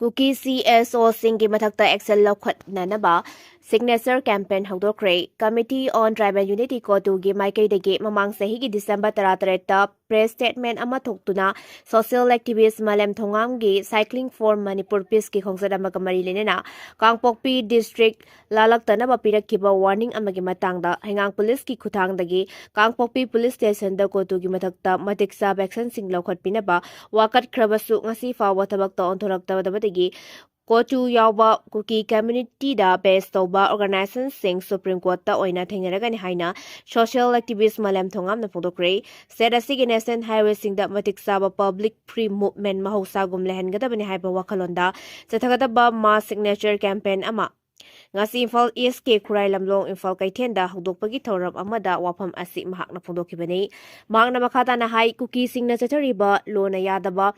Kuki CSO Singi Mathakta Excel Lokhatnanaba Signature Campaign Howdokre Committee on Tribal Unity Kotugi Maikaidagi Mamang Sahigi December Taratareta Press Statement Amatoktuna Social Activist Malem Thongamgi Cycling for Manipur Peace Ki Khongsadama Kamari Lenena Kangpokpi District Lalaktanaba Pirakiba Warning Amagi Matangda Hangang Police Ki Kutangdagi Kangpokpi Police Station da Kotugi Mathakta Matiksa Action Sing Lokhat Pinaba Wakat Krabasu Ngasi Fawa Tabakta Ontorakta Kochu Yauba Kuki Community da based Toba Organization Sing Supreme Court da oina Thingaragani Haina Social Activist Malem Thongam na Phodokre said a Signation Highway Sing da Matik Saba Public Free Movement Mahosa Gumlehan Gadabani Hyba Wakalonda Satagaba Mass Signature Campaign Ama Ngasi Imphal East ke Khurai Lamlong Imphal Kaithenda Hudokpagi Thoram Amada Wafam Asi Mahakna Phondokibani Mahakna Makhata na Hai Kuki Sing na Chathariba Lona Yadaba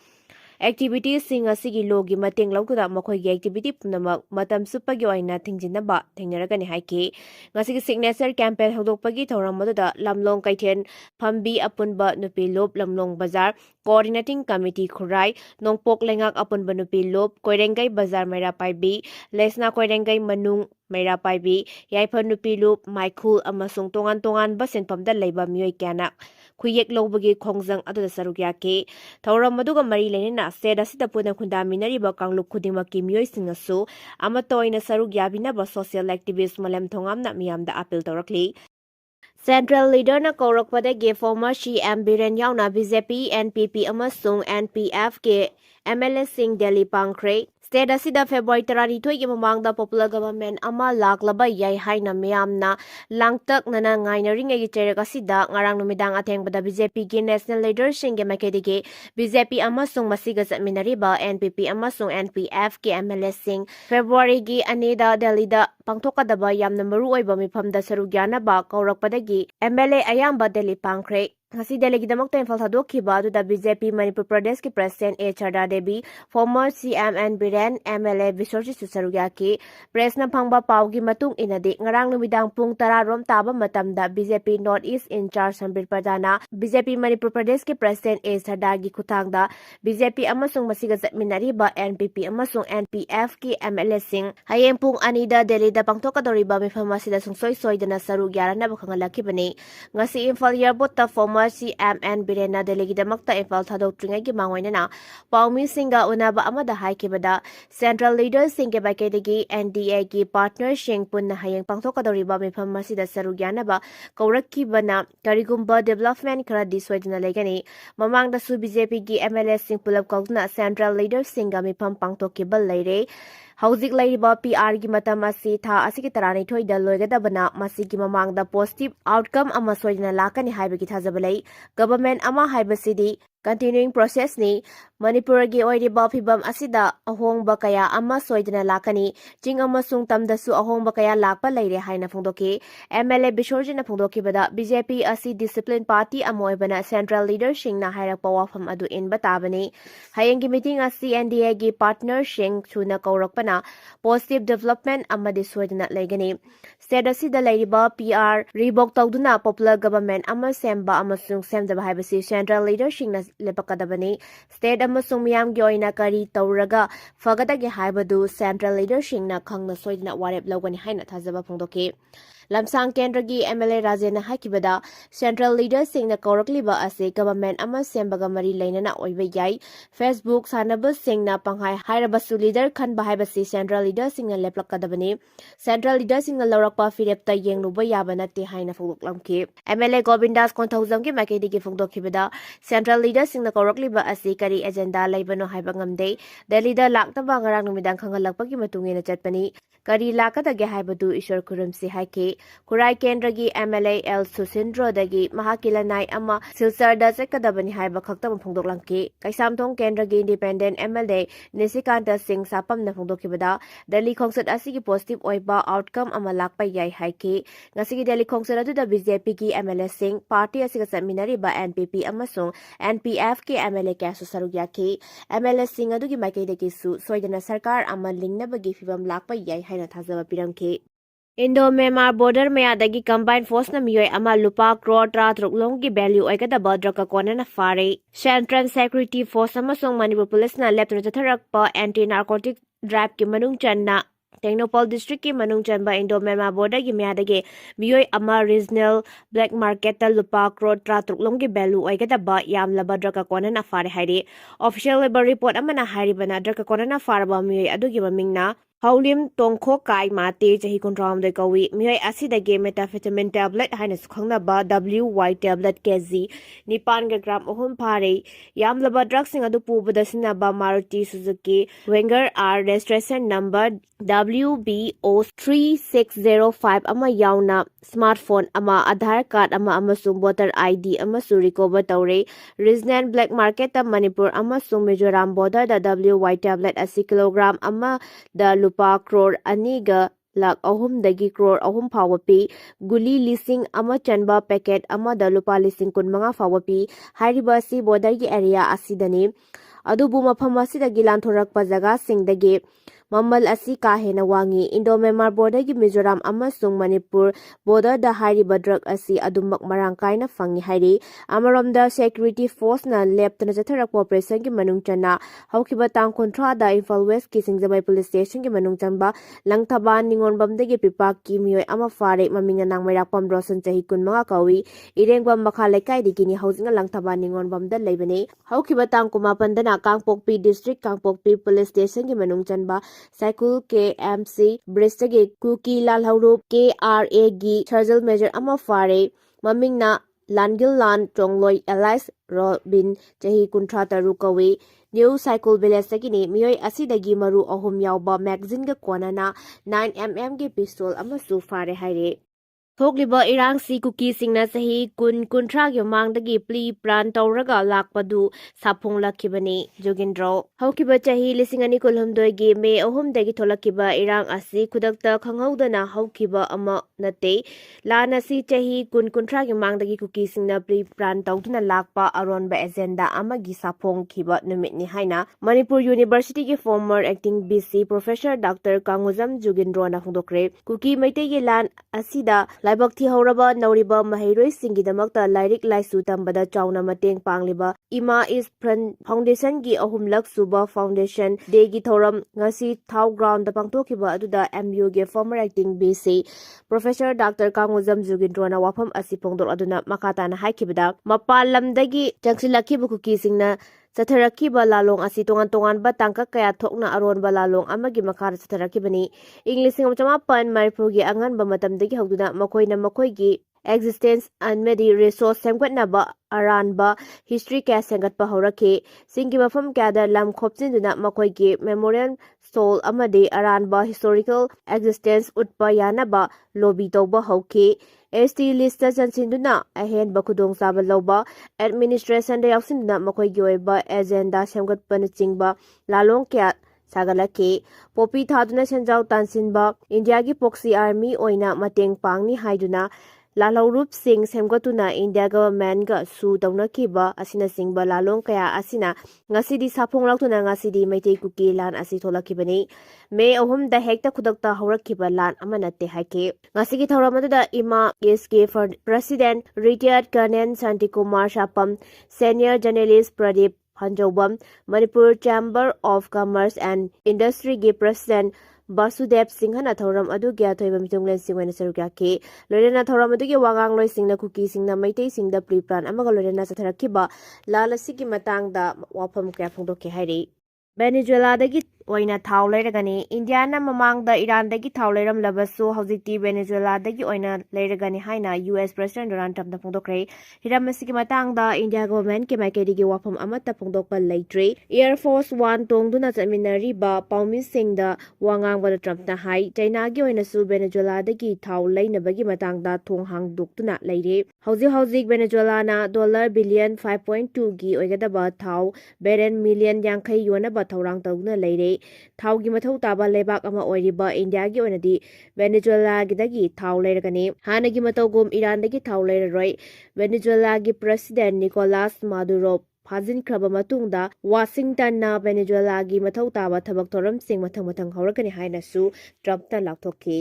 Activities sing asigi logi mateng lautuna makhlgi activity punamak matam supagi oina thingjinaba thingnaragani haike ngasigi signature campaign hodokpagi thoram maduda lamlong kaithen phambi apunba nupi lop lamlong bazar coordinating committee khurai nongpok lengak apunba nupi lop koirengai bazar mera paibi lesna koirengai manung mera paibi yaiphan nupi lop makhl amasung tongan ba senpamda leiba mioi kyana khuyek lobagi khongjang aduda sarugya ke thoram maduga mari lenena Said asida puna khundaminariba kanglup khudingmakki mioisingasu amatoina saruk yabinaba social activist malem thongamna miyamda appeal tawrakli Central Leader na kaurakpadagi former CM Biren yauna BJP NPP amasung NPF ke MLA Singh Delhi Pangkre State asida February 32 gi mamangda popular government ama laklaba yai haina miyamna langtak nana ngainaring gi cherek asida ngarang numidang athengbada BJP gi national leader singge makedigi BJP amasung masiga satminariba NPP amasung NPF ki MLA Singh February gi anida Delhi da pangthokadaba yamna maru oiba mifamda sarugyanaba kaurakpadagi MLA ayamba Delhi Pangkre Ngasi Delhi damakta Imphal thadokhiba aduda BJP Manipur Pradesh ki President A Charda Devi former CM and Biren MLA Visorji Susarugya ki press na phangba pawgi matung inadi ngarang numidang pung 10 rom taba matamda BJP North East in charge Sambir Pradana BJP Manipur Pradesh ki President A Charda gi khutangda BJP amasung masiga zatminariba NPP amasung NPF ki MLA Singh hayeng pung anida Delhi da pangthokadoriba mifhamasida sungsoi soidana sarugya na bakhangalakibani ngasi Imphal Airport ta former CMN Birena Delhi damakta Imphal thadokringai gi mangoinana paumi singa unaba amada haikibada Central Leaders singge bakedagi NDA gi partner sing punna hayeng pangthokadoriba mifam masida sarugyanaba kaurakibana karigumba development Kharadi soidana legani mamangda su BJP gi MLA sing pulap kaudna Central Leaders singa mifam pangthokibal leire Hauzik Laiba PR gi matam asi tha asigi tarani thoida loigadabana masigi mamangda positive outcome ama soidana lakani haibagi thajabalai government ama haibasidi continuing process ni Manipur gi oiriba Fibam asida ahongba kaya ama soidana lakani jing amasung tamdasu ahongba kaya lakpa leire haina phongdoki MLA Bisorjina phongdokibada BJP asi discipline party amoibana central leader singna hairakpa wafam adu inba tabani hayengi meeting asi NDA gi partner sing chuna kaurakpana positive development amadi soidana legani state asida leiriba PR revoke tawduna popular government ama semba amasung semdaba haibasi central leader singna lepakadabani state amasung miyamgi oina kari tawraga fagadagi haibadu central leader singna khangna soidna warep lawgani haina thajaba phongdoki Lamsang Kendragi MLA Rajena Hakibada Central Leader Singna Kaurakliba ase government ama sembaga mari lainana oiba yai Facebook sanaba singna panghai hairabasu leader khan bahaibasi Central Leader Singna leplakadabani Central Leader Singna laurakpa firepta yengluba yabana te haina fogoklamki MLA Govindas Konthaujamgi makedigi fogdokibada Central Leader Singna Kaurakliba ase kari agenda laibano haiba ngamde Delhi da laktaba ngarang numidang khangalakpagi matungena chatpani kari lakadage haibadu Ishwar Kurumsi haike Kurai Kendragi MLA L Susindro dagi Mahakilanai ama Silsarda Sekadabani haiba khaktam phongdoklangki Kaisamthong Kendragi Independent MLA Nisikanta Singh Sapam na phongdokibada Delhi Khongsat asigi positive oiba outcome ama lakpa yai haike ngasigi Delhi Khongsat aduda BJP ki MLA Singh party asiga satminariba NPP amasung NPF ki MLA kasu sarugya ki MLA Singh adugi maikaidagi su soidana sarkar ama lingnabagi fibam lakpa yai haina thajaba piramki Indo-Myanmar border mayadagi combined force na miyoi ama lupa crore 36 gi value oigadaba drug Konnana fare. Central Security Force amasung Manipur Police na leptuna chatharakpa anti-narcotic drive ki manung channa Technopol District ki manung chanba Indo-Myanmar border gi mayadagi miyoi ama regional black market ta lupa crore 36 gi value oigadaba yamlaba drug Konnana fare hairi. Official labor report amana hairibana drug Konnana faraba miyoi adugi mamingna Haulim tongkho kai mate chahi kontrom de kawi mihai asidagi methamphetamine tablet haina sukhangna WY tablet kg nipan ga gram ohum phare yamlaba drug sing adu pubada sinaba Maruti Suzuki Wenger R registration number WBO 3605 ama yauna smartphone ama Aadhaar card ama amasung voter ID amasu recover tawre regional black market ta Manipur amasung Mizoram border da WY tablet asi kilogram ama da lupa crore aniga lakh ahumdagi crore ahum fawapi guli lising ama chanba packet ama da lupa lising kunmanga fawapi hyriba si border gi area asidani adubu mafam asidagi lanthorakpa jaga singdagi mamal asi ka hena wangi Indo-Myanmar border gi Mizoram amasung Manipur border da hyriba drug asi adumak marang kaina fangi hairi amaromda security force na leptana jatharak operation gi manung chana haukiba tang kontra da Imphal West ki Singzabai police station gi manung chanba langthaban ningonbam dagi pipak ki miyoi ama fare maminga nangmairak pam rosan chahi kunmanga kawi irengbam makha lekai digini hausinga langthaban ningonbam da leibane haukiba tang kumapan dana Kangpokpi district Kangpokpi police station gi manung chanba Cycle KMC Bristagi Kuki Lalhaurup KRA gi Sergeant Major ama fare mamingna Langil Lan Chongloi Elias Robin chahi kuntra taru kawi New Cycle Village sagini miyoi asidagi maru ahum yauba magazine ga Konnana 9mm gi pistol amasu fare haire Thokliba irang si Kuki singna sahi kuntra gi mangdagi pli pran tawraga lakpadu saphong lakhibani Jogindro haukiba chahi lisingani kulhumdoi gi me ahum dagi tholakkiba irang asi khudakta khanghaudana haukiba ama nate lana si chahi kuntra gi mangdagi Kuki singna pli pran tawduna lakpa aronba agenda ama gi saphong khiba numitni haina Manipur University gi former acting BC Professor Dr. Kanguzam Jogindro na hungdokre Kuki maitei gi lan asida Laibak thi hauraba nauriba mahairoi singgidamakta lairik laisu tambada chauna mateng pangliba Ima is Foundation gi ahumlak suba Foundation Day gi thoram ngasi thau ground da pangtokhiba aduda MU gi former acting BC Professor Dr. Kanguzam Jugindrona wafam asi pongdor aduna makatana haikibada mapal lamdagi changsilakhiba Kuki singna Satharakhiba lalong asi tongan ba tangka kaya thokna aronba lalong amagi makhara satharakibani English singam Manipur gi anganba matamdagi hawduna makoina makoigi existence amadi resource semgatnaba aranba history kaya sengatpa hawrakhi singi mafam kaya lam khopjinduna makoigi memorial stall amadi aranba historical existence utpa yanaba lobby tawba hawki ST list chansinduna ahen bakudong saba lawba administration da yaksinduna makoigi oiba agenda semgatpana chingba lalong kya sagalaki popi thaduna senjau tansinba India gi proxy army oina mateng pangni haiduna lalaurup sing semgatuna India government ga su taunakhiba asina singba lalong kaya asina ngasidi saphong laktuna ngasidi maitei Kuki lan asi tholakibani me ahum da hekta khudakta haurakhiba lan amanate haike ngasigi thoramada Ima SK for President retired Colonel Santikumar Shapam senior journalist Pradeep Hanjobam Manipur Chamber of Commerce and Industry gi President Basudev Singhana thoram adu gya thoiba mitunglen singwena sarugaki lorena thoram adu gi wangang loi singna Kuki singna maitei singda preplan amaga lorena satharakhiba lalasigi matangda wafam kya phongdoke hairi Venezuela dagi oina thau leiragani Indiana mamangda Iran dagi thau leiram labasu haujikti Venezuela dagi oina leiragani haina US President Donald Trump na phongdokre hiram asigi matangda India government ke maikedi gi wafam amata phongdokpa leitre Air Force 1 tongduna chaminari ba paumi singda wangang bada Trump na hai China gi oina su Venezuela dagi thau leinabagi matangda thong hangdoktuna leire haujik Venezuela na dollar billion 5.2 gi oigadaba thau beren million yankai yona thorang tawna leire thaugi mathau taba lebak ama oiriba India gi onadi Venezuela gi dagi thau leiragani hanagi matawgum Iran dagi thau leiraroi Venezuela gi President Nicolas Maduro Fazin kraba matungda Washington na Venezuela gi mathau taba thabak thoram sing mathang haurakani haina su Trump ta lakthokki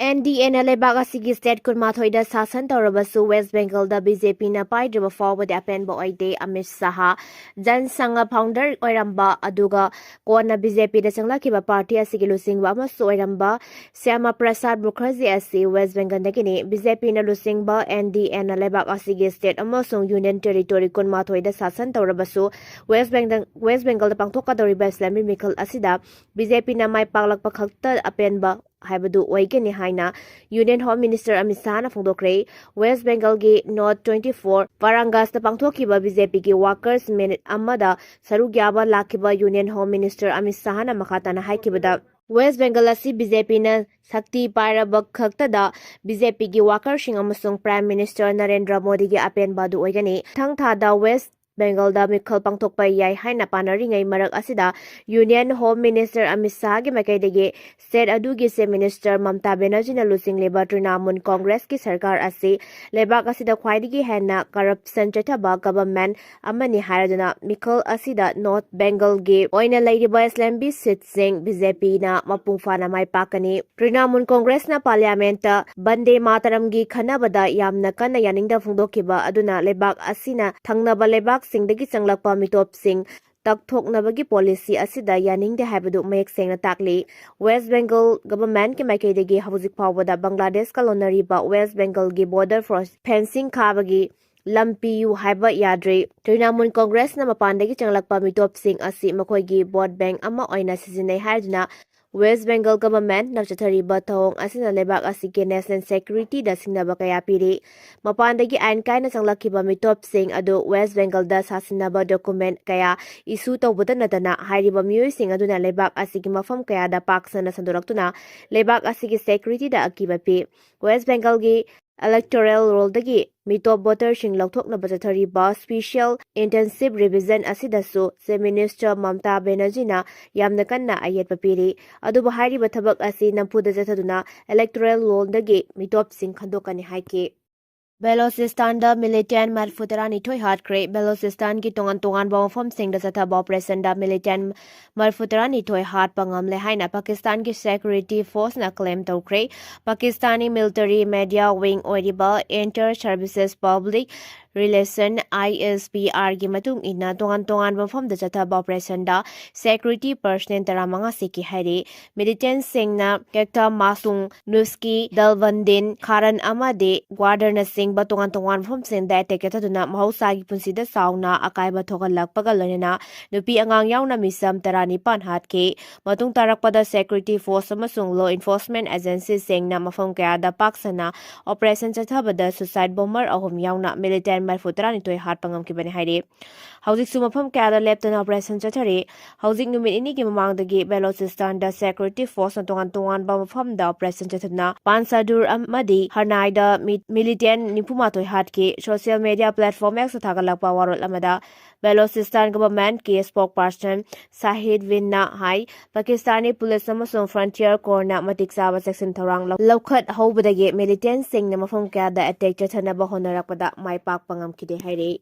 NDA leibak asigi state kunmathoida sasan tawrabasu West Bengal da BJP na paidraba forward apenba oide Amit Saha Jan Sangha founder oiramba aduga kona BJP da changlakiba party asigi lusingba amasu oiramba Syama Prasad Mukherjee asi West Bengal dagini BJP na lusingba NDA leibak asigi state amasung Union Territory kunmathoida sasan tawrabasu West Bengal da pangthokadoriba Islamic makhl asida BJP na mai paglakpa khakta apenba haibadu oigani haina Union Home Minister Amit Saha na phongdokre West Bengal gi North 24 Varangas ta pangthokiba BJP gi workers minute amada sarugyaba lakiba Union Home Minister Amit Saha na makhatana haikibada West Bengal asi BJP na sakti pairaba khaktada BJP gi worker sing amasung Prime Minister Narendra Modi gi apen badu oigani thang thada West Bengal da mikhal pangthokpa yai haina panaringai marak asida Union Home Minister Amit Saha gi makaidagi state adugi se Minister Mamta Banerjee na lusing leba Trinamun Congress ki sarkar asi lebak asida khwaidigi hena corruption chathaba government amani haraduna mikhal asida North Bengal gi oina lairiba Islambi seat sing BJP na mapung fana mai pakani Trinamun Congress na parliament bande mataram gi khanabada yamna kana yaningda phungdokiba aduna lebak asina thangnaba lebak singdagi changlakpa mitop sing takthoknabagi policy asida yaningde haibadu mayek sengna takli West Bengal government ki maikaidagi hawzik phawbada Bangladesh ka lonariba West Bengal gi border for fencing khabagi lampi yu haiba yadre Trinamun Congress na mapandagi changlakpa mitop sing asi makoigi vote bank ama oina sizinai haiduna West Bengal government nagchathariba thawong asina lebak asige national security da singnaba kaya piri mapandagi ain kaina changlakhiba mitop sing adu West Bengal da sasinaba document kaya issue tawbada natana hairiba miyoi sing aduna lebak asigi mafam kaya da paksana sandoraktuna lebak asigi security da akiba pi West Bengal gi electoral roll dagi mitop voter sing lokthoknaba chathariba special intensive revision asidasu se minister Mamta Banerjee na yamna kanna ayetpa piri aduba hairiba thabak asi nampuda jathaduna electoral roll dagi mitop sing khandokani haike Balochistan da Militant Marfutarani Toy Hatkhre Balochistan ki tongan ba mafam sing da satha operation da Militant Marfutarani Toy Hat pangam le haina Pakistan ki security force na claim tawkre Pakistani military media wing oiba inter services public relation ISPR gi matung ina tongan mafam da satha operation da security personnel taramanga siki hairi militant sing na kekta masung nuski dalwandin kharan amade guarder na sing batongan mafam sing da attack thaduna mahausa gi punsida sauna akaiba thogalakpaga loina nupi angang yauna misam tarani pan hatke matung tarakpada security force amasung law enforcement agency sing na mafam kaya da paksana operation chathabada suicide bomber ahum yauna militant Marfutarani Toy Hat pangam ki bani haire hauzik su mafam kaya da leptana operation chathare hauzik numit ini ki mamangdagi Balochistan da security force na tongan ba mafam da operation chathana Pansadur amadi Harnai da militant nipuma Toy Hat ki social media platform ek sathagalakpa warol amada Balochistan government ki spokesperson Sahid Vinna hai Pakistani police amasung frontier corps na matik saba section thorang lokhat hobadagi militant sing na mafam kaya da attack chathana ba honarakpada mai pak pangam kide haire